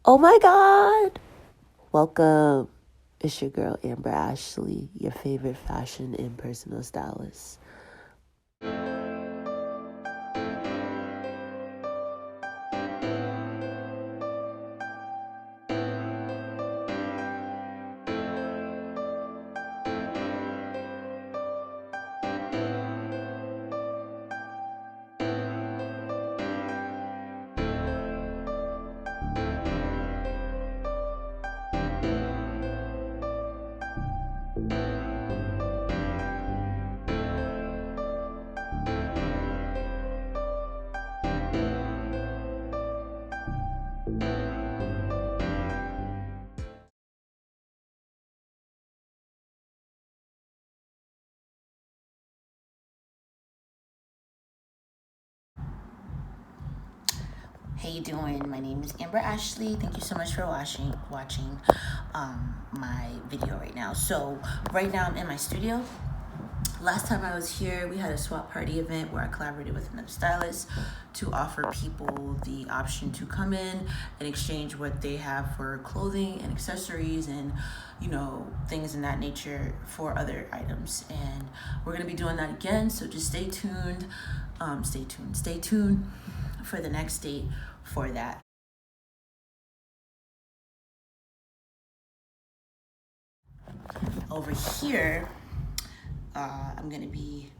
Oh my God! Welcome. It's your girl, Amber Ashli, your favorite fashion and personal stylist. How you doing? My name is Amber Ashli. Thank you so much for watching my video right now. So right now I'm in my studio. Last time I was here, we had a swap party event where I collaborated with another stylist to offer people the option to come in and exchange what they have for clothing and accessories and, things in that nature for other items. And we're going to be doing that again. So just stay tuned for the next date for that. Over here, I'm gonna be,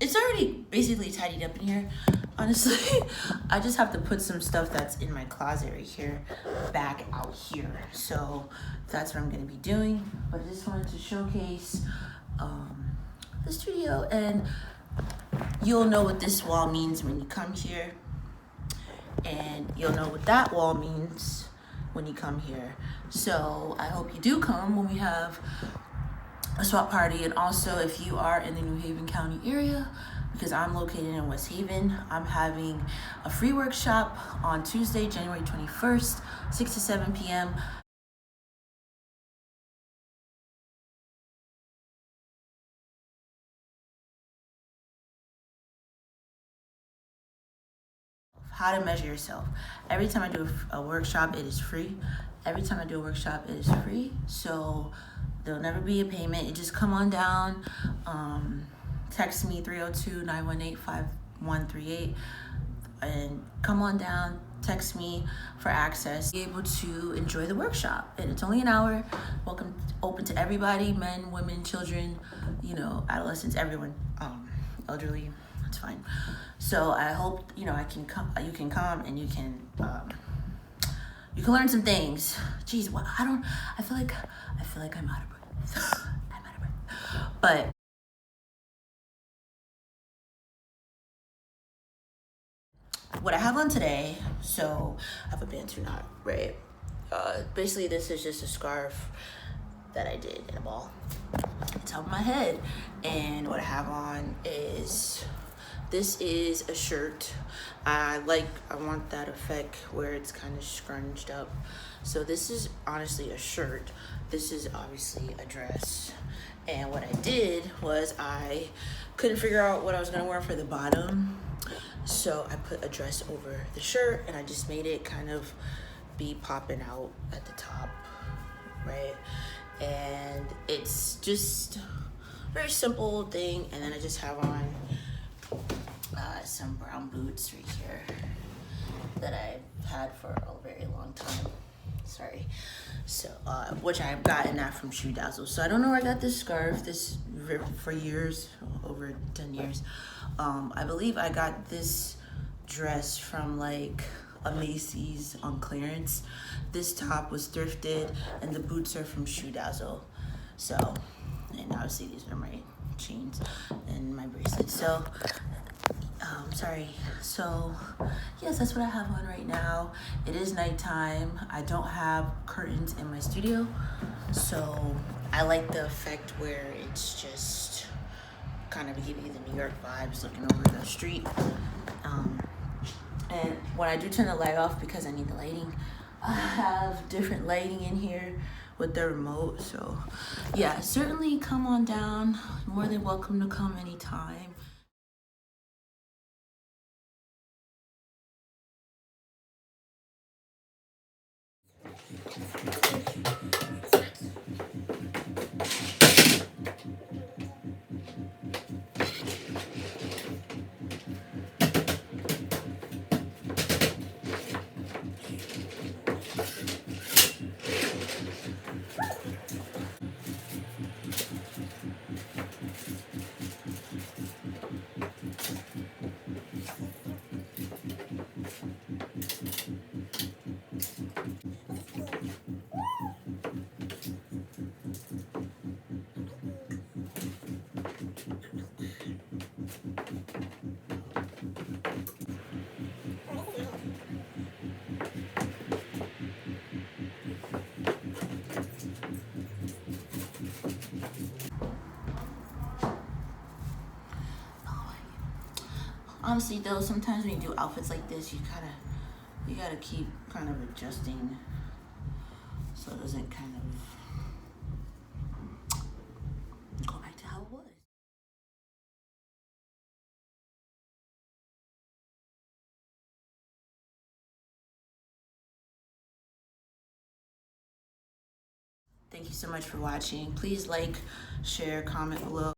it's already basically tidied up in here. Honestly, I just have to put some stuff that's in my closet right here back out here. So that's what I'm gonna be doing. But I just wanted to showcase the studio, and you'll know what this wall means when you come here, and you'll know what that wall means when you come here. So I hope you do come when we have a swap party. And also, if you are in the New Haven County area, because I'm located in West Haven, I'm having a free workshop on Tuesday, January 21st, 6 to 7 p.m. How to measure yourself. Every time I do a workshop, it is free. Every time I do a workshop, it is free. So there'll never be a payment. You just come on down, text me 302-918-5138, and come on down, text me for access. Be able to enjoy the workshop. And it's only an hour. Welcome, open to everybody, men, women, children, adolescents, everyone, elderly. It's fine. So I hope I can come. You can come and you can learn some things. Jeez, what I feel like I'm out of breath. I'm out of breath. But what I have on today, so I have a bantu knot, right? Basically, this is just a scarf that I did in a ball on top of my head, and what I have on is. This is a shirt. I want that effect where it's kind of scrunched up. So this is honestly a shirt. This is obviously a dress. And what I did was I couldn't figure out what I was gonna wear for the bottom. So I put a dress over the shirt and I just made it kind of be popping out at the top, right? And it's just a very simple thing. And then I just have on some brown boots right here that I've had for a very long time. Sorry. So, which I've gotten that from Shoe Dazzle. So I don't know where I got this scarf. This for years, over 10 years. I believe I got this dress from like a Macy's on clearance. This top was thrifted, and the boots are from Shoe Dazzle. So, and obviously these are my chains and my bracelets. So. Sorry. So, yes, that's what I have on right now. It is nighttime. I don't have curtains in my studio, so I like the effect where it's just kind of giving you the New York vibes looking over the street. And when I do turn the light off, because I need the lighting, I have different lighting in here with the remote. So, yeah, certainly come on down. More than welcome to come anytime. Honestly though, sometimes when you do outfits like this, you gotta keep kind of adjusting so it doesn't kind of go back to how it was. Thank you so much for watching. Please like, share, comment below.